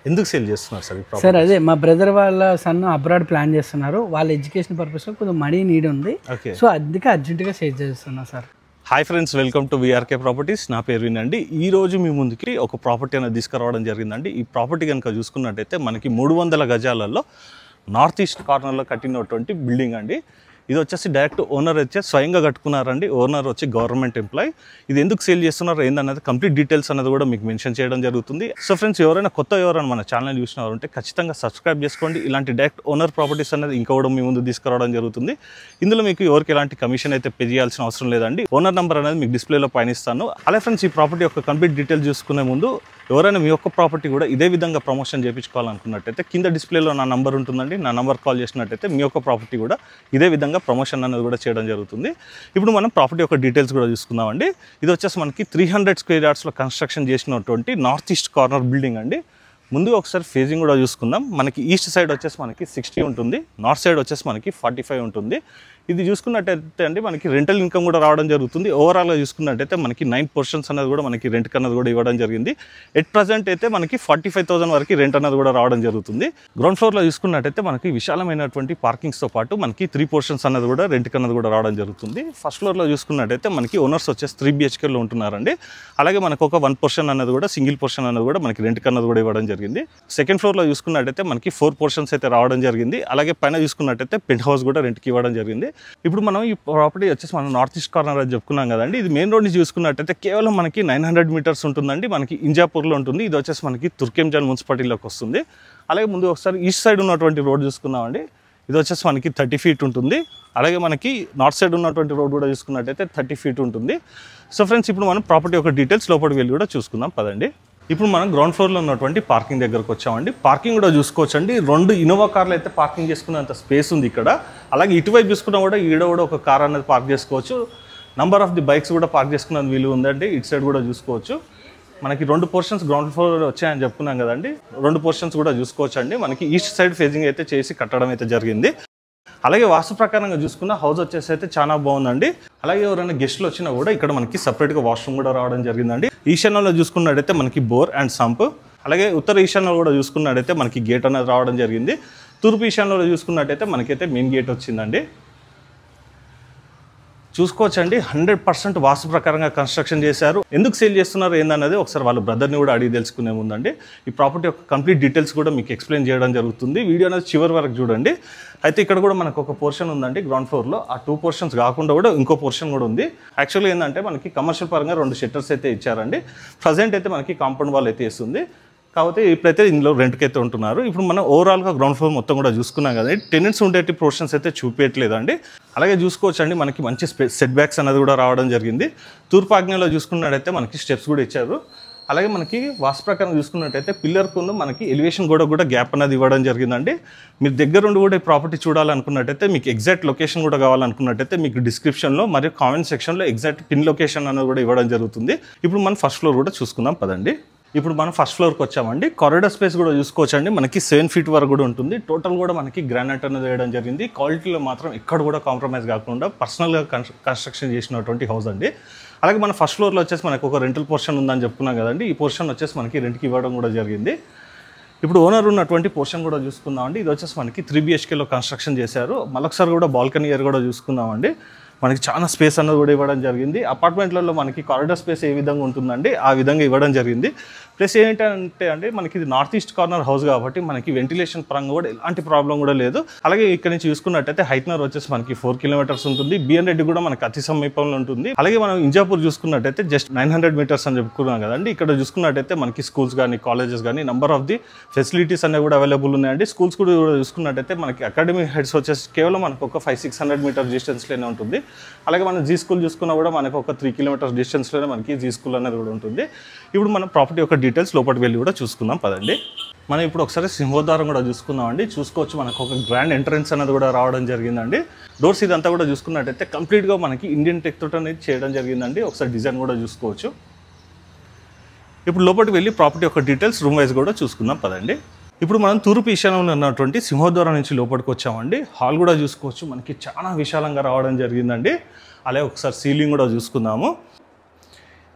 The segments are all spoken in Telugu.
ఎందుకు సేల్ చేస్తున్నారు సార్ ఈ ప్రాపర్టీ? సార్ అదే మా బ్రదర్ వాళ్ళ సన్ అబ్రాడ్ ప్లాన్ చేస్తున్నారు. వాళ్ళ ఎడ్యుకేషన్ పర్పస్లో కొంచెం మనీ నీడ్ ఉంది. సో అందుకే అర్జెంటుగా సేల్ చేస్తున్నా sir. Hi friends, welcome to VRK properties. నా పేరు వినండి. ఈ రోజు మీ ముందుకి ఒక ప్రాపర్టీ అనేది తీసుకురావడం జరిగిందండి. ఈ ప్రాపర్టీ కనుక చూసుకున్నట్టయితే మనకి 300 గజాలలో నార్త్ ఈస్ట్ కార్నర్లో కట్టినటువంటి బిల్డింగ్ అండి. ఇది వచ్చేసి డైరెక్ట్ ఓనర్ వచ్చి స్వయంగా కట్టుకున్నారండి. ఓనర్ వచ్చి గవర్నమెంట్ ఎంప్లాయ్. ఇది ఎందుకు సేల్ చేస్తున్నారు ఏందన్నది కంప్లీట్ డీటెయిల్స్ అనేది కూడా మీకు మెన్షన్ చేయడం జరుగుతుంది. సో ఫ్రెండ్స్, ఎవరైనా మన ఛానల్ చూసినారంటే ఖచ్చితంగా సబ్స్క్రైబ్ చేసుకోండి. ఇలాంటి డైరెక్ట్ ఓనర్ ప్రాపర్టీస్ అనేది ఇంకా కూడా మీ ముందు తీసుకురావడం జరుగుతుంది. ఇందులో మీకు ఎవరికి ఎలాంటి కమిషన్ అయితే పే చేయాల్సిన అవసరం లేదండి. ఓనర్ నెంబర్ అనేది మీకు డిస్ప్లేలో పైనిస్తాను. అలాగే ఫ్రెండ్స్, ఈ ప్రాపర్టీ యొక్క కంప్లీట్ డీటెయిల్స్ చూసుకునే ముందు ఎవరైనా మీ యొక్క ప్రాపర్టీ కూడా ఇదే విధంగా ప్రమోషన్ చేయించుకోవాలనుకున్నట్టయితే కింద డిస్ప్లేలో నా నంబర్ ఉంటుందండి. నా నంబర్ కాల్ చేసినట్టయితే మీ యొక్క ప్రాపర్టీ కూడా ఇదే విధంగా ప్రమోషన్ అనేది కూడా చేయడం జరుగుతుంది. ఇప్పుడు మనం ప్రాపర్టీ యొక్క డీటెయిల్స్ కూడా చూసుకుందామండి. ఇది వచ్చేసి మనకి 300 స్క్వేర్ యార్డ్స్లో కన్స్ట్రక్షన్ చేసినటువంటి నార్త్ ఈస్ట్ కార్నర్ బిల్డింగ్ అండి. ముందుగా ఒకసారి ఫేజింగ్ కూడా చూసుకుందాం. మనకి ఈస్ట్ సైడ్ వచ్చేసి మనకి 60 ఉంటుంది, నార్త్ సైడ్ వచ్చేసి మనకి 45 ఉంటుంది. ఇది చూసుకున్నట్టయితే అండి మనకి రెంటల్ ఇన్కమ్ కూడా రావడం జరుగుతుంది. ఓవరాల్గా చూసుకున్నట్టయితే మనకి 9 పోర్షన్స్ అనేది కూడా మనకి రెంట్ అన్నది కూడా ఇవ్వడం జరిగింది. ఎట్ ప్రజెంట్ అయితే మనకి 45,000 వరకు రెంట్ అనేది కూడా రావడం జరుగుతుంది. గ్రౌండ్ ఫ్లోర్లో చూసుకున్నట్టయితే మనకి విశాలమైనటువంటి పార్కింగ్స్తో పాటు మనకి 3 పోర్షన్స్ అనేది కూడా రెంట్ అన్నది కూడా రావడం జరుగుతుంది. ఫస్ట్ ఫ్లోర్లో చూసుకున్నట్టయితే మనకి ఓనర్స్ వచ్చేసి 3 BHKలో ఉంటున్నారండి. అలాగే మనకు ఒక 1 పోర్షన్ అనేది కూడా సింగిల్ పోర్షన్ అనేది కూడా మనకి రెంట్ అన్నది కూడా ఇవ్వడం జరిగింది. సెకండ్ ఫ్లోర్లో చూసుకున్నట్టయితే మనకి 4 పోర్షన్స్ అయితే రావడం జరిగింది. అలాగే పైన చూసుకున్నట్టయితే పెంట్ హౌస్ కూడా రెంట్కి ఇవ్వడం జరిగింది. ఇప్పుడు మనం ఈ ప్రాపర్టీ వచ్చేసి మనం నార్త్ ఈస్ట్ కార్నర్ అని చెప్పుకున్నాం కదండి. ఇది మెయిన్ రోడ్ నుంచి చూసుకున్నట్టయితే కేవలం మనకి 900 మీటర్స్ ఉంటుందండి. మనకి ఇంజాపూర్లో ఉంటుంది. ఇది వచ్చేసి మనకి తుర్కెంజాన్ మున్సిపాలిటీలోకి వస్తుంది. అలాగే ముందు ఒకసారి ఈస్ట్ సైడ్ ఉన్నటువంటి రోడ్ చూసుకున్నామండి. ఇది వచ్చేసి మనకి 30 ఫీట్ ఉంటుంది. అలాగే మనకి నార్త్ సైడ్ ఉన్నటువంటి రోడ్ కూడా చూసుకున్నట్టయితే 30 ఫీట్ ఉంటుంది. సో ఫ్రెండ్స్, ఇప్పుడు మనం ప్రాపర్టీ యొక్క డీటెయిల్స్ లోపలికి వెళ్ళి కూడా చూసుకుందాం పదండి. ఇప్పుడు మనం గ్రౌండ్ ఫ్లోర్లో ఉన్నటువంటి పార్కింగ్ దగ్గరకు వచ్చామండి. పార్కింగ్ కూడా చూసుకోవచ్చండి. 2 ఇన్నోవా కార్లు అయితే పార్కింగ్ చేసుకునేంత స్పేస్ ఉంది ఇక్కడ. అలాగే ఇటువైపు చూసుకున్నా కూడా ఈడ కూడా ఒక కార్ అనేది పార్క్ చేసుకోవచ్చు. నంబర్ ఆఫ్ ది బైక్స్ కూడా పార్క్ చేసుకునేందుకు వీలు ఉందండి. ఇటు సైడ్ కూడా చూసుకోవచ్చు. మనకి 2 పోర్షన్స్ గ్రౌండ్ ఫ్లోర్ వచ్చాయని చెప్పుకున్నాం కదండి. 2 పోర్షన్స్ కూడా చూసుకోవచ్చు అండి. మనకి ఈస్ట్ సైడ్ ఫేజింగ్ అయితే చేసి కట్టడం అయితే జరిగింది. అలాగే వాస్తు ప్రకారంగా చూసుకున్న హౌస్ వచ్చేసి అయితే చాలా బాగుందండి. అలాగే ఎవరైనా గెస్ట్లు వచ్చినా కూడా ఇక్కడ మనకి సపరేట్గా వాష్రూమ్ కూడా రావడం జరిగిందండి. ఈశాన్యంలో చూసుకున్నట్టయితే మనకి బోర్ అండ్ సంప్. అలాగే ఉత్తర ఈశాన్యంలో కూడా చూసుకున్నట్టయితే మనకి గేట్ అనేది రావడం జరిగింది. తూర్పు ఈశాన్యంలో చూసుకున్నట్టయితే మనకైతే మెయిన్ గేట్ వచ్చిందండి. చూసుకోవచ్చండి, 100% వాస్తు ప్రకారంగా కన్స్ట్రక్షన్ చేశారు. ఎందుకు సేల్ చేస్తున్నారు ఏందన్నది ఒకసారి వాళ్ళ బ్రదర్ని కూడా అడిగి తెలుసుకునే ముందండి ఈ ప్రాపర్టీ యొక్క కంప్లీట్ డీటెయిల్స్ కూడా మీకు ఎక్స్ప్లెయిన్ చేయడం జరుగుతుంది. వీడియో అనేది చివరి వరకు చూడండి. అయితే ఇక్కడ కూడా మనకు ఒక పోర్షన్ ఉందండి గ్రౌండ్ ఫ్లోర్లో. ఆ 2 పోర్షన్స్ కాకుండా కూడా ఇంకో పోర్షన్ కూడా ఉంది. యాక్చువల్గా ఏంటంటే మనకి కమర్షియల్ పరంగా 2 షట్టర్స్ అయితే ఇచ్చారండి. ప్రజెంట్ అయితే మనకి కాంపౌండ్ వాల్ అయితే ఇస్తుంది. కాబట్టి ఇప్పుడైతే ఇందులో రెంట్కి అయితే ఉంటున్నారు. ఇప్పుడు మనం ఓవరాల్గా గ్రౌండ్ ఫ్లోర్ మొత్తం కూడా చూసుకున్నాం కదండి. టెనెంట్స్ ఉండేటి పోర్షన్స్ అయితే చూపించట్లేదండి. అలాగే చూసుకోవచ్చండి, మనకి మంచి సెట్ బ్యాక్స్ అనేది కూడా రావడం జరిగింది. తూర్పు ఆగ్నేయంలో చూసుకున్నట్టయితే మనకి స్టెప్స్ కూడా ఇచ్చారు. అలాగే మనకి వాస్తు ప్రకారం చూసుకున్నట్టయితే పిల్లర్కు మనకి ఎలివేషన్ కూడా గ్యాప్ అనేది ఇవ్వడం జరిగిందండి. మీరు దగ్గరుండి కూడా ఈ ప్రాపర్టీ చూడాలనుకున్నట్టయితే, మీకు ఎగ్జాక్ట్ లొకేషన్ కూడా కావాలనుకున్నట్టయితే మీకు డిస్క్రిప్షన్లో మరియు కామెంట్ సెక్షన్లో ఎగ్జాక్ట్ పిన్ లొకేషన్ అనేది కూడా ఇవ్వడం జరుగుతుంది. ఇప్పుడు మనం ఫస్ట్ ఫ్లోర్ కూడా చూసుకుందాం పదండి. ఇప్పుడు మనం ఫస్ట్ ఫ్లోర్కి వచ్చామండి. కారిడార్ స్పేస్ కూడా చూసుకోవచ్చండి. మనకి 7 ఫీట్ వరకు కూడా ఉంటుంది. టోటల్ కూడా మనకి గ్రానైట్ అనేది వేయడం జరిగింది. క్వాలిటీలో మాత్రం ఎక్కడ కూడా కాంప్రమైజ్ కాకుండా పర్సనల్గా కన్స్ట్రక్షన్ చేసినటువంటి హౌస్ అండి. అలాగే మన ఫస్ట్ ఫ్లోర్లో వచ్చేసి మనకు ఒక రెంటల్ పోర్షన్ ఉందని చెప్పుకున్నాం కదండి. ఈ పోర్షన్ వచ్చేసి మనకి రెంట్కి ఇవ్వడం కూడా జరిగింది. ఇప్పుడు ఓనర్ ఉన్నటువంటి పోర్షన్ కూడా చూసుకుందామండి. ఇది వచ్చేసి మనకి 3 BHKలో కన్స్ట్రక్షన్ చేశారు. మరొకసారి కూడా బాల్కనీ ఏరియా కూడా చూసుకుందామండి. మనకి చాలా స్పేస్ అన్నది కూడా ఇవ్వడం జరిగింది. అపార్ట్మెంట్లలో మనకి కారిడార్ స్పేస్ ఏ విధంగా ఉంటుందండి ఆ విధంగా ఇవ్వడం జరిగింది. ప్లస్ ఏంటంటే అండి మనకి ఇది నార్త్ ఈస్ట్ కార్నర్ హౌస్ కాబట్టి మనకి వెంటిలేషన్ పరంగా కూడా ఎలాంటి ప్రాబ్లం కూడా లేదు. అలాగే ఇక్కడ నుంచి చూసుకున్నట్టయితే హైట్నర్ వచ్చేసి మనకి 4 కిలోమీటర్స్ ఉంటుంది. బిఎన్ రెడ్డి కూడా మనకి అతి సమీపంలో ఉంటుంది. అలాగే మనం ఇంజాపూర్ చూసుకున్నట్టయితే జస్ట్ 900 మీటర్స్ అని చెప్పుకున్నాం కదండి. ఇక్కడ చూసుకున్నట్టయితే మనకి స్కూల్స్ కానీ కాలేజెస్ కానీ నంబర్ ఆఫ్ ది ఫెసిలిటీస్ అనేవి కూడా అవైలబుల్ ఉన్నాయండి. స్కూల్స్ కూడా చూసుకున్నట్టయితే మనకి అకాడమిక్ హెడ్స్ వచ్చేసి కేవలం మనకు ఒక 500-600 మీటర్ డిస్టెన్స్లోనే ఉంటుంది. అలాగే మనం జీ స్కూల్ చూసుకున్నా కూడా మనకు ఒక 3 కిలోమీటర్స్ డిస్టెన్స్లోనే మనకి జీ స్కూల్ అనేది కూడా ఉంటుంది. ఇప్పుడు మనం ప్రాపర్టీ యొక్క డీటెయిల్స్ లోపలికి వెళ్ళి కూడా చూసుకుందాం పదండి. మనం ఇప్పుడు ఒకసారి సింహద్వారం కూడా చూసుకుందామండి. చూసుకోవచ్చు, మనకు ఒక గ్రాండ్ ఎంట్రన్స్ అనేది కూడా రావడం జరిగిందండి. డోర్స్ ఇదంతా కూడా చూసుకున్నట్టయితే కంప్లీట్గా మనకి ఇండియన్ టెక్ తోటి అనేది చేయడం జరిగిందండి. ఒకసారి డిజైన్ కూడా చూసుకోవచ్చు. ఇప్పుడు లోపలికి వెళ్ళి ప్రాపర్టీ యొక్క డీటెయిల్స్ రూమ్ వైజ్ కూడా చూసుకుందాం పదండి. ఇప్పుడు మనం తూర్పు ఈశాన్యంలో ఉన్నటువంటి సింహద్వారం నుంచి లోపలికి వచ్చామండి. హాల్ కూడా చూసుకోవచ్చు, మనకి చాలా విశాలంగా రావడం జరిగిందండి. అలాగే ఒకసారి సీలింగ్ కూడా చూసుకుందాము.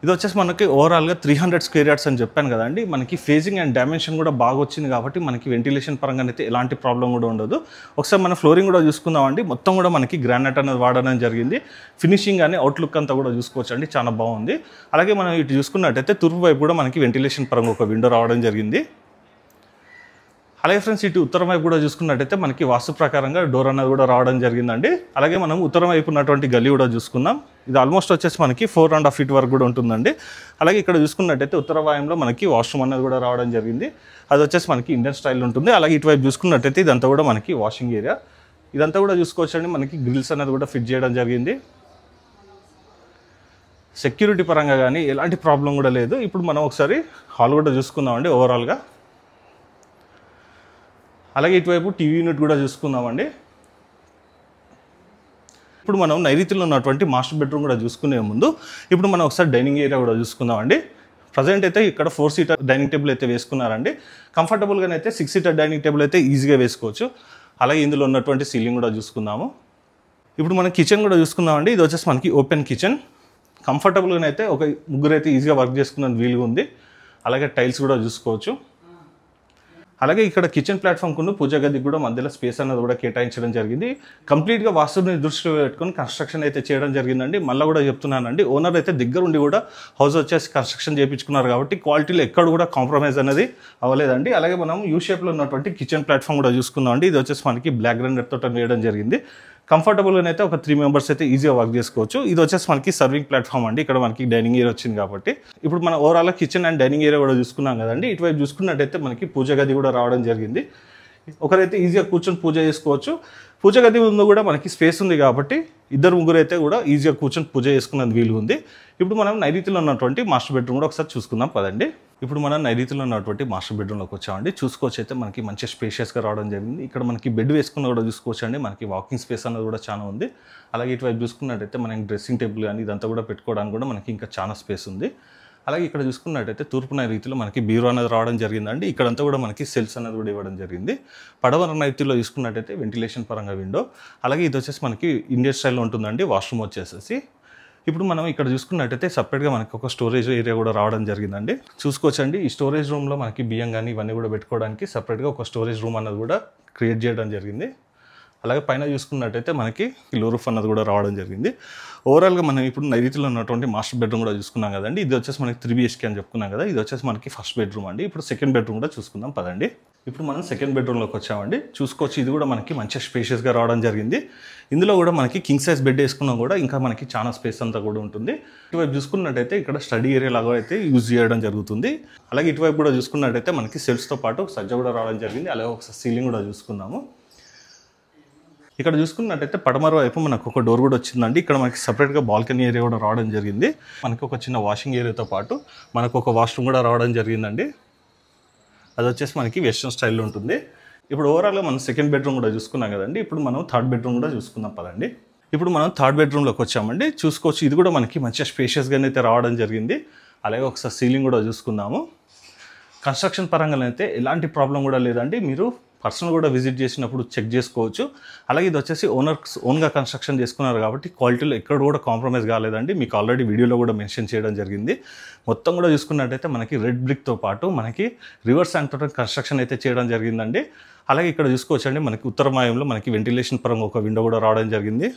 ఇది వచ్చేసి మనకి ఓవరాల్గా 300 స్క్వేర్ యార్డ్స్ అని చెప్పాను కదండి. మనకి ఫేజింగ్ అండ్ డైమెన్షన్ కూడా బాగా వచ్చింది కాబట్టి మనకి వెంటిలేషన్ పరంగా అయితే ఎలాంటి ప్రాబ్లం కూడా ఉండదు. ఒకసారి మన ఫ్లోరింగ్ కూడా చూసుకుందామండి. మొత్తం కూడా మనకి గ్రానైట్ అనేది వాడడం జరిగింది. ఫినిషింగ్ కానీ అవుట్లుక్ అంతా కూడా చూసుకోవచ్చు అండి, చాలా బాగుంది. అలాగే మనం ఇటు చూసుకున్నట్టయితే తూర్పు వైపు కూడా మనకి వెంటిలేషన్ పరంగా ఒక విండో రావడం జరిగింది. అలాగే ఫ్రెండ్స్ ఇటు ఉత్తరం వైపు కూడా చూసుకున్నట్టయితే మనకి వాస్తు ప్రకారంగా డోర్ అనేది కూడా రావడం జరిగిందండి. అలాగే మనం ఉత్తరం వైపు ఉన్నటువంటి గల్లీ కూడా చూసుకుందాం. ఇది ఆల్మోస్ట్ వచ్చేసి మనకి 4.5 feet వరకు కూడా ఉంటుందండి. అలాగే ఇక్కడ చూసుకున్నట్టయితే ఉత్తర వాయంలో మనకి వాష్రూమ్ అనేది కూడా రావడం జరిగింది. అది వచ్చేసి మనకి ఇండియన్ స్టైల్ ఉంటుంది. అలాగే ఇటువైపు చూసుకున్నట్టయితే ఇదంతా కూడా మనకి వాషింగ్ ఏరియా. ఇదంతా కూడా చూసుకోవచ్చండి. మనకి గ్రిల్స్ అనేది కూడా ఫిట్ చేయడం జరిగింది. సెక్యూరిటీ పరంగా కానీ ఎలాంటి ప్రాబ్లం కూడా లేదు. ఇప్పుడు మనం ఒకసారి హాల్ కూడా చూసుకుందామండి ఓవరాల్గా. అలాగే ఇటువైపు టీవీ యూనిట్ కూడా చూసుకుందామండి. ఇప్పుడు మనం నైరుతిలో ఉన్నటువంటి మాస్టర్ బెడ్రూమ్ కూడా చూసుకునే ముందు ఇప్పుడు మనం ఒకసారి డైనింగ్ ఏరియా కూడా చూసుకుందామండి. ప్రజెంట్ అయితే ఇక్కడ 4 seater డైనింగ్ టేబుల్ అయితే వేసుకున్నారండి. కంఫర్టబుల్గానే అయితే 6 seater డైనింగ్ టేబుల్ అయితే ఈజీగా వేసుకోవచ్చు. అలాగే ఇందులో ఉన్నటువంటి సీలింగ్ కూడా చూసుకుందాము. ఇప్పుడు మనం కిచెన్ కూడా చూసుకుందామండి. ఇది వచ్చేసి మనకి ఓపెన్ కిచెన్. కంఫర్టబుల్గానే అయితే ఒక ముగ్గురు అయితే ఈజీగా వర్క్ చేసుకున్న వీలుగా ఉంది. అలాగే టైల్స్ కూడా చూసుకోవచ్చు. అలాగే ఇక్కడ కిచెన్ ప్లాట్ఫామ్కు పూజా గదికి కూడా మధ్యలో స్పేస్ అనేది కూడా కేటాయించడం జరిగింది. కంప్లీట్గా వాస్తుని దృష్టిలో పెట్టుకొని కన్స్ట్రక్షన్ అయితే చేయడం జరిగిందండి. మళ్ళీ కూడా చెప్తున్నానండి, ఓనర్ అయితే దగ్గర ఉండి కూడా హౌస్ వచ్చేసి కన్స్ట్రక్షన్ చేయించుకున్నారు కాబట్టి క్వాలిటీలో ఎక్కడ కూడా కాంప్రమైజ్ అనేది అవ్వలేదండి. అలాగే మనం యూ షేప్లో ఉన్నటువంటి కిచెన్ ప్లాట్ఫామ్ కూడా చూసుకుందామండి. ఇది వచ్చేసి మనకి బ్లాక్ గ్రానైట్ తోట వేయడం జరిగింది. కంఫర్టబుల్గా అయితే ఒక 3 members అయితే ఈజీగా వర్క్ చేసుకోవచ్చు. ఇది వచ్చేసి మనకి సర్వింగ్ ప్లాట్ఫామ్ అండి. ఇక్కడ మనకి డైనింగ్ ఏరియా వచ్చింది కాబట్టి ఇప్పుడు మనం overall kitchen and dining area కూడా చూసుకున్నాం కదండి. ఇటువైపు చూసుకున్నట్టయితే మనకి పూజ గది కూడా రావడం జరిగింది. ఒకరైతే ఈజీగా కూర్చొని పూజ చేసుకోవచ్చు. పూజ గది ముందు కూడా మనకి స్పేస్ ఉంది కాబట్టి ఇద్దరు ముగ్గురు అయితే కూడా ఈజీగా కూర్చొని పూజ చేసుకునేది వీలు ఉంది. ఇప్పుడు మనం నైరుతిలో ఉన్నటువంటి మాస్టర్ బెడ్రూమ్ కూడా ఒకసారి చూసుకుందాం పదండి. ఇప్పుడు మనం నైరుతిలో ఉన్నటువంటి మాస్టర్ బెడ్రూమ్లోకి వచ్చామండి. చూసుకోవచ్చు అయితే మనకి మంచి స్పేషియస్గా రావడం జరిగింది. ఇక్కడ మనకి బెడ్ వేసుకున్న కూడా చూసుకోవచ్చు అండి. మనకి వాకింగ్ స్పేస్ అనేది కూడా చాలా ఉంది. అలాగే ఇటువైపు చూసుకున్నట్టయితే మనకి డ్రెస్సింగ్ టేబుల్ కానీ ఇదంతా కూడా పెట్టుకోవడానికి కూడా మనకి ఇంకా చాలా స్పేస్ ఉంది. అలాగే ఇక్కడ చూసుకున్నట్టయితే తూర్పు నైరుతిలో మనకి బీరో అనేది రావడం జరిగిందండి. ఇక్కడంతా కూడా మనకి సెల్స్ అనేది కూడా ఇవ్వడం జరిగింది. పడమర నైరుతిలో చూసుకున్నట్టయితే వెంటిలేషన్ పరంగా విండో. అలాగే ఇది వచ్చేసి మనకి ఇండియన్ స్టైల్లో ఉంటుందండి వాష్రూమ్ వచ్చేసేసి. ఇప్పుడు మనం ఇక్కడ చూసుకున్నట్టయితే సపరేట్గా మనకి ఒక స్టోరేజ్ ఏరియా కూడా రావడం జరిగిందండి. చూసుకోవచ్చండి, ఈ స్టోరేజ్ రూమ్లో మనకి బియ్యం కానీ ఇవన్నీ కూడా పెట్టుకోవడానికి సపరేట్గా ఒక స్టోరేజ్ రూమ్ అన్నది కూడా క్రియేట్ చేయడం జరిగింది. అలాగే పైన చూసుకున్నట్టయితే మనకి లో రూఫ్ అన్నది కూడా రావడం జరిగింది. ఓవరాల్గా మనం ఇప్పుడు నైరుతిలో ఉన్నటువంటి మాస్టర్ బెడ్రూమ్ కూడా చూసుకున్నాం కదండి. ఇది వచ్చేసి మనకి 3 BHK అని చెప్పుకున్నాం కదా. ఇది వచ్చేసి మనకి ఫస్ట్ బెడ్రూమ్ అండి. ఇప్పుడు సెకండ్ బెడ్రూమ్ కూడా చూసుకుందాం పదండి. ఇప్పుడు మనం సెకండ్ బెడ్రూమ్లోకి వచ్చామండి. చూసుకోవచ్చు, ఇది కూడా మనకి మంచిగా స్పేషియస్గా రావడం జరిగింది. ఇందులో కూడా మనకి కింగ్ సైజ్ బెడ్ వేసుకున్నా కూడా ఇంకా మనకి చాలా స్పేస్ అంతా కూడా ఉంటుంది. ఇటువైపు చూసుకున్నట్టయితే ఇక్కడ స్టడీ ఏరియా లాగా అయితే యూజ్ చేయడం జరుగుతుంది. అలాగే ఇటువైపు కూడా చూసుకున్నట్టయితే మనకి సెల్ఫ్స్తో పాటు సజ్జ కూడా రావడం జరిగింది. అలాగే ఒకసారి సీలింగ్ కూడా చూసుకుందాము. ఇక్కడ చూసుకున్నట్టయితే పడమర వైపు మనకు ఒక డోర్ కూడా వచ్చిందండి. ఇక్కడ మనకి సపరేట్గా బాల్కనీ ఏరియా కూడా రావడం జరిగింది. మనకి ఒక చిన్న వాషింగ్ ఏరియాతో పాటు మనకు ఒక వాష్రూమ్ కూడా రావడం జరిగిందండి. అది వచ్చేసి మనకి వెస్టర్న్ స్టైల్లో ఉంటుంది. ఇప్పుడు ఓవరాల్గా మనం సెకండ్ బెడ్రూమ్ కూడా చూసుకున్నాం కదండి. ఇప్పుడు మనం థర్డ్ బెడ్రూమ్ కూడా చూసుకుందాం పదండి. ఇప్పుడు మనం థర్డ్ బెడ్రూమ్లోకి వచ్చామండి. చూసుకోవచ్చు, ఇది కూడా మనకి మంచిగా స్పేషియస్గానే అయితే రావడం జరిగింది. అలాగే ఒకసారి సీలింగ్ కూడా చూసుకుందాము. కన్స్ట్రక్షన్ పరంగా అయితే ఎలాంటి ప్రాబ్లం కూడా లేదండి. మీరు పర్సనల్ కూడా విజిట్ చేసినప్పుడు చెక్ చేసుకోవచ్చు. అలాగే ఇది వచ్చేసి ఓన్గా కన్స్ట్రక్షన్ చేసుకున్నారు కాబట్టి క్వాలిటీలో ఎక్కడ కూడా కాంప్రమైజ్ కాలేదండి. మీకు ఆల్రెడీ వీడియోలో కూడా మెన్షన్ చేయడం జరిగింది. మొత్తం కూడా చూసుకున్నట్టయితే మనకి రెడ్ బ్రిక్తో పాటు మనకి రివర్స్ యాండ్ కన్స్ట్రక్షన్ అయితే చేయడం జరిగిందండి. అలాగే ఇక్కడ చూసుకోవచ్చండి, మనకి ఉత్తరమాయంలో మనకి వెంటిలేషన్ పరంగా ఒక విండో కూడా రావడం జరిగింది.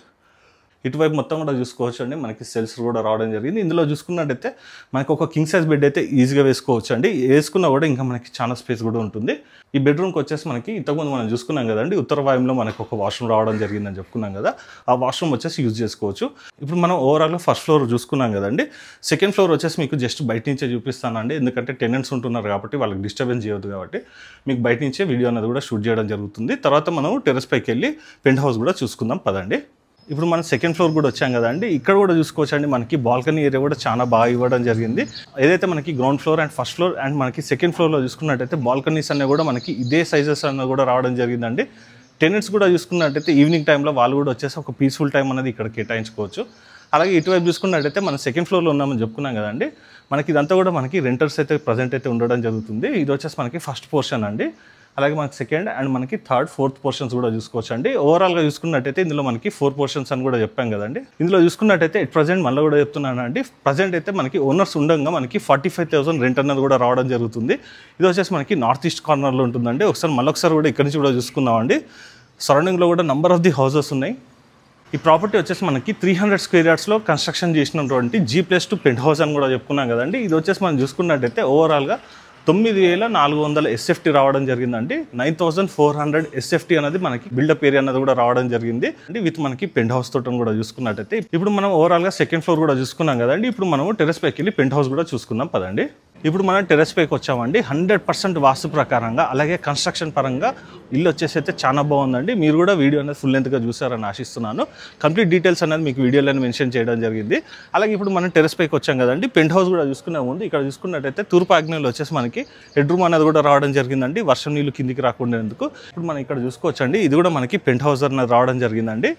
ఇటువైపు మొత్తం కూడా చూసుకోవచ్చు అండి, మనకి సెల్స్ కూడా రావడం జరిగింది. ఇందులో చూసుకున్నట్టయితే మనకి ఒక కింగ్ సైజ్ బెడ్ అయితే ఈజీగా వేసుకోవచ్చు అండి. వేసుకున్నా కూడా ఇంకా మనకి చాలా స్పేస్ కూడా ఉంటుంది. ఈ బెడ్రూమ్కి వచ్చేసి మనకి ఇంతకుముందు మనం చూసుకున్నాం కదండి, ఉత్తర వాయుంలో మనకు ఒక వాష్రూమ్ రావడం జరిగిందని చెప్పుకున్నాం కదా. ఆ వాష్రూమ్ వచ్చేసి యూజ్ చేసుకోవచ్చు. ఇప్పుడు మనం ఓవరాల్గా ఫస్ట్ ఫ్లోర్ చూసుకున్నాం కదండి. సెకండ్ ఫ్లోర్ వచ్చేసి మీకు జస్ట్ బయట నుంచే చూపిస్తానండి, ఎందుకంటే టెనెంట్స్ ఉంటున్నారు కాబట్టి వాళ్ళకి డిస్టర్బెన్స్ చేయొద్దు కాబట్టి మీకు బయట నుంచే వీడియో అనేది కూడా షూట్ చేయడం జరుగుతుంది. తర్వాత మనం టెర్రస్ పైకి వెళ్ళి పెంట్ హౌస్ కూడా చూసుకుందాం పదండి. ఇప్పుడు మనం సెకండ్ ఫ్లోర్ కూడా వచ్చాం కదండి. ఇక్కడ కూడా చూసుకోవచ్చండి, మనకి బాల్కనీ ఏరియా కూడా చాలా బాగా ఇవ్వడం జరిగింది. ఏదైతే మనకి ground floor and first floor and మనకి సెకండ్ ఫ్లోర్లో చూసుకున్నట్టయితే బాల్కనీస్ అన్నీ కూడా మనకి ఇదే సైజెస్ అన్నీ కూడా రావడం జరిగిందండి. టెనెంట్స్ కూడా చూసుకున్నట్టయితే ఈవినింగ్ టైంలో వాళ్ళు కూడా వచ్చేసి ఒక పీస్ఫుల్ టైం అనేది ఇక్కడ కేటాయించుకోవచ్చు. అలాగే ఇటువైపు చూసుకున్నట్టయితే మనం సెకండ్ ఫ్లోర్లో ఉన్నామని చెప్పుకున్నాం కదండి. మనకి ఇదంతా కూడా మనకి రెంటర్స్ అయితే ప్రజెంట్ అయితే ఉండడం జరుగుతుంది. ఇది వచ్చేసి మనకి ఫస్ట్ పోర్షన్ అండి. అలాగే మనకి సెకండ్ అండ్ మనకి థర్డ్ ఫోర్త్ పోర్షన్స్ కూడా చూసుకోవచ్చు అండి. ఓవరాల్గా చూసుకున్నట్టయితే ఇందులో మనకి 4 పోర్షన్స్ అని కూడా చెప్పాం కదండి. ఇందులో చూసుకున్నట్టయితే ప్రజెంట్ మళ్ళీ కూడా చెప్తున్నాను అండి, ప్రజెంట్ అయితే మనకి ఓనర్స్ ఉండగా మనకి 45,000 రెంట్ అన్నది కూడా రావడం జరుగుతుంది. ఇది వచ్చేసి మనకి నార్త్ ఈస్ట్ కార్నర్లో ఉంటుందండి. మళ్ళొకసారి కూడా ఇక్కడ నుంచి కూడా చూసుకుందామండి. సరౌండింగ్లో కూడా నంబర్ ఆఫ్ ది హౌసెస్ ఉన్నాయి. ఈ ప్రాపర్టీ వచ్చేసి మనకి 300 స్క్వేర్ యార్డ్స్లో కన్స్ట్రక్షన్ చేసినటువంటి G+2 పెంట్ హౌస్ అని కూడా చెప్పుకున్నాం కదండి. ఇది వచ్చేసి మనం చూసుకున్నట్టయితే ఓవరాల్గా 9,400 SFT రావడం జరిగిందండి. 9,400 SFT అనేది మనకి బిల్డప్ ఏరియా అనేది కూడా రావడం జరిగింది అండి. విత్ మనకి పెంట్ హౌస్ తోటం కూడా చూసుకున్నట్టయితే ఇప్పుడు మనం ఓవరాల్గా సెకండ్ ఫ్లోర్ కూడా చూసుకున్నాం కదండి. ఇప్పుడు మనం టెరెస్ పైకి వెళ్ళి పెంట్ హౌస్ కూడా చూసుకుందాం పదండి. ఇప్పుడు మనం టెరెస్ పైకి వచ్చామండి. 100% వాస్తు ప్రకారంగా అలాగే కన్స్ట్రక్షన్ పరంగా ఇల్లు వచ్చేసి అయితే చాలా బాగుందండి. మీరు కూడా వీడియో అనేది ఫుల్ లెంత్గా చూసారని ఆశిస్తున్నాను. కంప్లీట్ డీటెయిల్స్ అనేది మీకు వీడియోలో మెన్షన్ చేయడం జరిగింది. అలాగే ఇప్పుడు మనం టెరెస్ పైకి వచ్చాం కదండి. పెంట్ హౌస్ కూడా చూసుకునే ముందు ఇక్కడ చూసుకున్నట్టయితే తూర్పు ఆగ్నేయంలో వచ్చేసి మనకి హెడ్ రూమ్ అనేది కూడా రావడం జరిగిందండి, వర్షం నీళ్ళు కిందికి రాకుండా ఎందుకు. ఇప్పుడు మనం ఇక్కడ చూసుకోవచ్చండి, ఇది కూడా మనకి పెంట్ హౌస్ అనేది రావడం జరిగిందండి.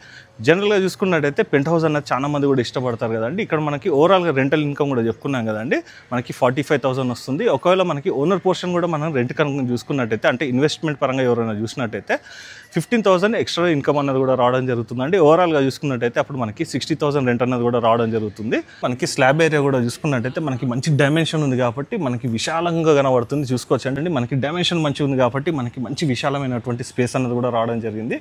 జనరల్గా చూసుకున్నట్టయితే పెంట్ హౌస్ అనేది చాలా మంది కూడా ఇష్టపడతారు కదండి. ఇక్కడ మనకి ఓవరాల్గా రెంటల్ ఇన్కమ్ కూడా చెప్పుకున్నాం కదండి, మనకి 45,000 వస్తుంది. ఒకవేళ మనకి ఓనర్ పోర్షన్ కూడా మనం రెంట్ కనుక చూసుకున్నట్టయితే అంటే ఇన్వెస్ట్మెంట్ పరంగా ఎవరైనా చూసినట్టయితే 15,000 ఎక్స్ట్రా ఇన్కమ్ అన్నది కూడా రావడం జరుగుతుందండి. ఓవరాల్గా చూసుకున్నట్టయితే అప్పుడు మనకి 60,000 రెంట్ అన్నది కూడా రావడం జరుగుతుంది. మనకి స్లాబ్ ఏరియా కూడా చూసుకున్నట్టయితే మనకి మంచి డైమెన్షన్ ఉంది కాబట్టి మనకి విశాలంగా కనబడుతుంది. చూసుకోవచ్చు అండి, మనకి డైమెన్షన్ మంచిగా ఉంది కాబట్టి మనకి మంచి విశాలమైనటువంటి స్పేస్ అన్నది కూడా రావడం జరిగింది.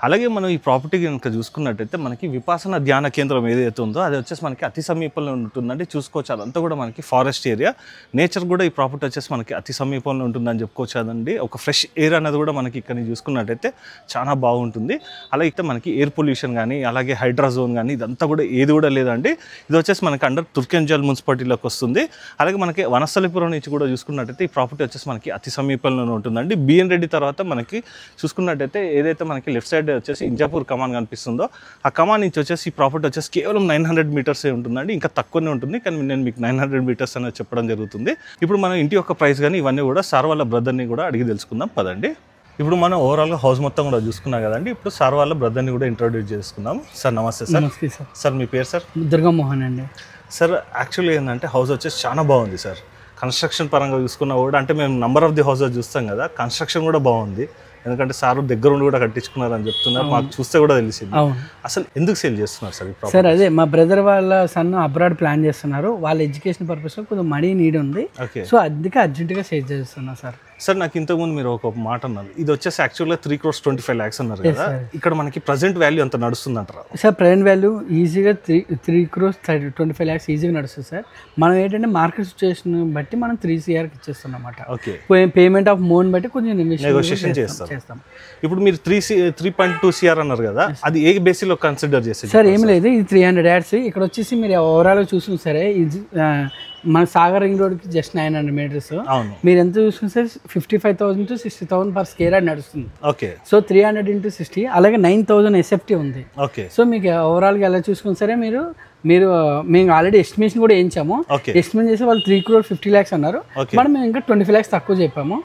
అలాగే మనం ఈ ప్రాపర్టీ కనుక చూసుకున్నట్టయితే మనకి విపాసన ధ్యాన కేంద్రం ఏదైతే ఉందో అది వచ్చేసి మనకి అతి సమీపంలో ఉంటుందండి. చూసుకోవచ్చు, అదంతా కూడా మనకి ఫారెస్ట్ ఏరియా. నేచర్ కూడా ఈ ప్రాపర్టీ వచ్చేసి మనకి అతి సమీపంలో ఉంటుందని చెప్పుకోవచ్చు అదండి. ఒక ఫ్రెష్ ఎయిర్ అనేది కూడా మనకి ఇక్కడ చూసుకున్నట్టయితే చాలా బాగుంటుంది. అలాగే మనకి ఎయిర్ పొల్యూషన్ కానీ అలాగే హైడ్రా జోన్ కానీ ఇదంతా కూడా ఏది కూడా లేదండి. ఇది వచ్చేసి మనకి అండర్ తుర్కెంజల్ మున్సిపాలిటీలోకి వస్తుంది. అలాగే మనకి వనస్థలిపురం నుంచి కూడా చూసుకున్నట్టయితే ఈ ప్రాపర్టీ వచ్చేసి మనకి అతి సమీపంలోనే ఉంటుందండి. బిఎన్ రెడ్డి తర్వాత మనకి చూసుకున్నట్టయితే ఏదైతే మనకి లెఫ్ట్ సైడ్ వచ్చేసి ఇంజాపూర్ కమాన్ కనిపిస్తుందో ఆ కమాన్ నుంచి వచ్చేసి ఈ ప్రాపర్టీ వచ్చేసి కేవలం 900 మీటర్సే ఉంటుందండి. ఇంకా తక్కువనే ఉంటుంది, కానీ నేను మీకు 900 మీటర్స్ అనేది చెప్పడం జరుగుతుంది. ఇప్పుడు మనం ఇంటి యొక్క ప్రైస్ కానీ ఇవన్నీ కూడా సార్ వాళ్ళ బ్రదర్ని కూడా అడిగి తెలుసుకుందాం పదండి. ఇప్పుడు మనం ఓవరాల్గా హౌస్ మొత్తం కూడా చూసుకున్నాం కదండి. ఇప్పుడు సార్ వాళ్ళ బ్రదర్ని కూడా ఇంట్రొడ్యూస్ చేసుకుందాం. సార్ నమస్తే సార్. నమస్తే సార్. సార్ మీ పేరు సార్? దుర్గామోహన్ అండి. సార్ యాక్చువల్లీ ఏంటంటే హౌస్ వచ్చేసి చాలా బాగుంది సార్. కన్స్ట్రక్షన్ పరంగా చూసుకున్నా కూడా అంటే మేము నంబర్ ఆఫ్ ది హౌసెస్ చూస్తాం కదా, కన్స్ట్రక్షన్ కూడా బాగుంది. ఎందుకంటే సార్ దగ్గర ఉండి కూడా కట్టించుకున్నారని చెప్తున్నారు, మాకు చూస్తే కూడా తెలిసింది. అసలు ఎందుకు సేల్ చేస్తున్నారు సార్? సార్ అదే మా బ్రదర్ వాళ్ళ సన్ అబ్రాడ్ ప్లాన్ చేస్తున్నారు. వాళ్ళ ఎడ్యుకేషన్ పర్పస్ కొంచెం మనీ నీడ్ ఉంది. సో అందుకే అర్జెంటుగా సేల్ చేస్తున్నా సార్. సార్ నాకు ఇంతకుముందు మీరు ఒక మాట అన్నారు, ఇది వచ్చేసి యాక్చువల్గా 3,25 lakhs అన్నారు కదా, ఇక్కడ మనకి ప్రజెంట్ వాల్యూ అంత నడుస్తుంది అంటారా? సార్ ప్రజెంట్ వాల్యూ ఈజీగా 3,25 lakhs ఈజీగా నడుస్తుంది సార్. మనం ఏంటంటే మార్కెట్ సిచ్యువేషన్ బట్టి మనం 3 CRకి ఇచ్చేస్తాం అన్నమాట. ఓకే, పేమెంట్ ఆఫ్ మోన్ బట్టి కొంచెం నెగోషియేషన్ చేస్తాం. ఇప్పుడు మీరు 3.2 CR అన్నారు కదా, అది ఏ బేసిస్లో కన్సిడర్ చేస్తారు సార్? ఏం లేదు, ఇది 300 yards. ఇక్కడ వచ్చేసి మీరు ఓవరాల్గా చూసిన సరే ఇది మన సాగర్ రింగ్ రోడ్కి జస్ట్ 900 meters. మీరు ఎంత చూసుకుని sir 55,000 to 60,000 per square yard నడుస్తుంది. ఓకే, సో 300 into 60 అలాగే 9,000 SFT ఉంది. ఓకే, సో మీకు ఓవరాల్గా ఎలా చూసుకుని సరే మేము ఆల్రెడీ ఎస్టిమేషన్ కూడా వేయించాము. ఎస్టిమేట్ చేసి వాళ్ళు 3,50 lakhs అన్నారు. మనం మేము ఇంకా 25 lakhs తక్కువ చెప్పాము.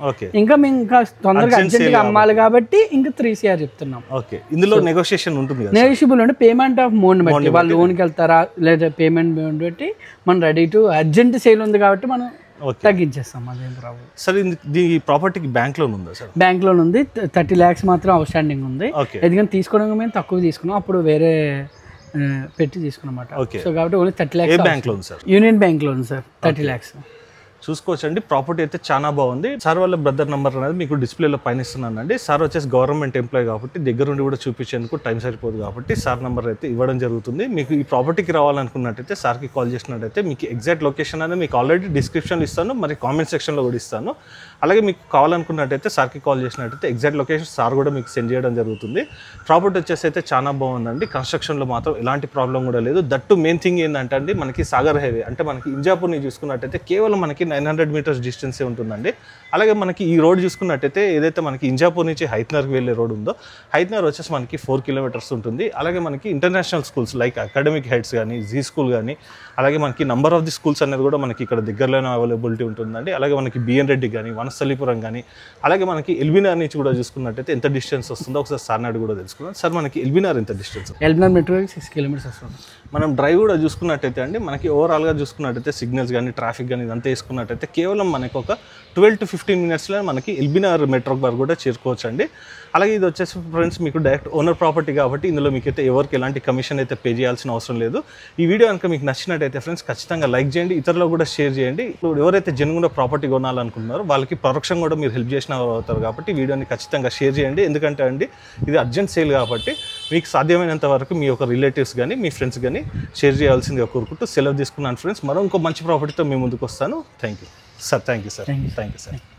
ఇంకా మేము ఇంకా తొందరగా అర్జెంట్గా అమ్మాలి కాబట్టి ఇంకా 3 CR చెప్తున్నాం. ఓకే, ఇందులో నెగోషియేషన్ ఉంటుంది. నెగోషియబుల్ అంటే పేమెంట్ ఆఫ్ మోన్ బట్టి వాళ్ళు లోన్కి వెళ్తారా లేదా పేమెంట్ బట్టి మనం రెడీ టు అర్జెంట్ సేల్ ఉంది కాబట్టి మనం తగ్గించేస్తాం. అదేం ప్రాబ్లం. సార్ ఈ ప్రాపర్టీకి బ్యాంక్ లోన్ ఉందా సార్? బ్యాంక్ లోన్ ఉంది, 30 lakhs మాత్రం అవుట్ స్టాండింగ్ ఉంది. ఎందుకంటే తీసుకోవడం మేము తక్కువ తీసుకున్నాం, అప్పుడు వేరే పెట్టి తీసుకున్నమాట. సో కాబట్టి only 30 lakhs. Bank loan sir? Union bank loan sir, 30 lakhs. చూసుకోవచ్చండి, ప్రాపర్టీ అయితే చాలా బాగుంది. సార్ వాళ్ళ బ్రదర్ నెంబర్ అనేది మీకు డిస్ప్లేలో పైన ఇస్తున్నానండి. సార్ వచ్చేసి గవర్నమెంట్ ఎంప్లాయ్ కాబట్టి దగ్గర నుండి కూడా చూపించేందుకు టైం సరిపోదు కాబట్టి సార్ నెంబర్ అయితే ఇవ్వడం జరుగుతుంది. మీకు ఈ ప్రాపర్టీకి రావాలనుకున్నట్టయితే సార్కి కాల్ చేసినట్టయితే మీకు ఎగ్జాక్ట్ లొకేషన్ అనేది మీకు ఆల్రెడీ డిస్క్రిప్షన్లో ఇస్తాను, మరి కామెంట్ సెక్షన్లో కూడా ఇస్తాను. అలాగే మీకు కావాలనుకున్నట్టయితే సార్కి కాల్ చేసినట్టయితే ఎగ్జాక్ట్ లొకేషన్ సార్ కూడా మీకు సెండ్ చేయడం జరుగుతుంది. ప్రాపర్టీ వచ్చేసి అయితే చాలా బాగుందండి. కన్స్ట్రక్షన్లో మాత్రం ఎలాంటి ప్రాబ్లం కూడా లేదు. దట్టు మెయిన్ థింగ్ ఏంటంటే అండి, మనకి సాగర్ హైవే అంటే మనకి ఇంజాపూర్ని చూసుకున్నట్టయితే కేవలం మనకి 900 meters డిస్టెన్సే ఉంటుందండి. అలాగే మనకి ఈ రోడ్ చూసుకున్నట్టయితే ఏదైతే మనకి ఇంజాపూర్ నుంచి హైత్నర్కి వెళ్ళే రోడ్ ఉందో, హైత్నర్ వచ్చేసి మనకి 4 kilometers ఉంటుంది. అలాగే మనకి international schools like academic heights కానీ జీ స్కూల్ కానీ అలాగే మనకి నంబర్ ఆఫ్ ది స్కూల్స్ అనేది కూడా మనకి ఇక్కడ దగ్గరలోనే అవైలబిలిటీ ఉంటుందండి. అలాగే మనకి బిఎన్ రెడ్డి కానీ వనస్థలిపురం కానీ అలాగే మనకి ఎల్బీనార్ నుంచి కూడా చూసుకున్నట్టయితే ఎంత డిస్టెన్స్ వస్తుందో ఒకసారి సార్ నాడు కూడా తెలుసుకున్నాం. సార్ మనకి ఎల్బీనార్ ఎంత డిస్టెన్స్? ఎల్బీనార్ మెట్రో 6 kilometers వస్తుంది. మనం డ్రైవ్ కూడా చూసుకున్నట్టయితే అండి మనకి ఓవరాల్గా చూసుకున్నట్టయితే సిగ్నల్స్ కానీ ట్రాఫిక్ కానీ ఇదంతా వేసుకున్న చూసుకున్నట్టయితే కేవలం మనకు ఒక 12 to 15 మినిట్స్లో మనకి ఎల్బీనగర్ మెట్రో బార్ కూడా చేరుకోవచ్చు అండి. అలాగే ఇది వచ్చేసి ఫ్రెండ్స్ మీకు డైరెక్ట్ ఓనర్ ప్రాపర్టీ కాబట్టి ఇందులో మీకైతే ఎవరికి ఎలాంటి కమిషన్ అయితే పే చేయాల్సిన అవసరం లేదు. ఈ వీడియో కనుక మీకు నచ్చినట్టయితే ఫ్రెండ్స్ ఖచ్చితంగా లైక్ చేయండి, ఇతరులకు కూడా షేర్ చేయండి. ఇప్పుడు ఎవరైతే జెన్యూన్గా ప్రాపర్టీ కొనాలనుకుంటున్నారో వాళ్ళకి పరోక్షంగా కూడా మీరు హెల్ప్ చేసిన అవుతారు కాబట్టి వీడియోని ఖచ్చితంగా షేర్ చేయండి. ఎందుకంటే అండి ఇది అర్జెంట్ సేల్ కాబట్టి మీకు సాధ్యమైనంత వరకు మీ యొక్క రిలేటివ్స్ కానీ మీ ఫ్రెండ్స్ కానీ షేర్ చేయాల్సిందిగా కోరుకుంటూ సెలవు తీసుకున్నాను ఫ్రెండ్స్. మరో ఇంకో మంచి ప్రాపర్టీతో మీ ముందుకు వస్తాను. Thank you sir. Thank you sir.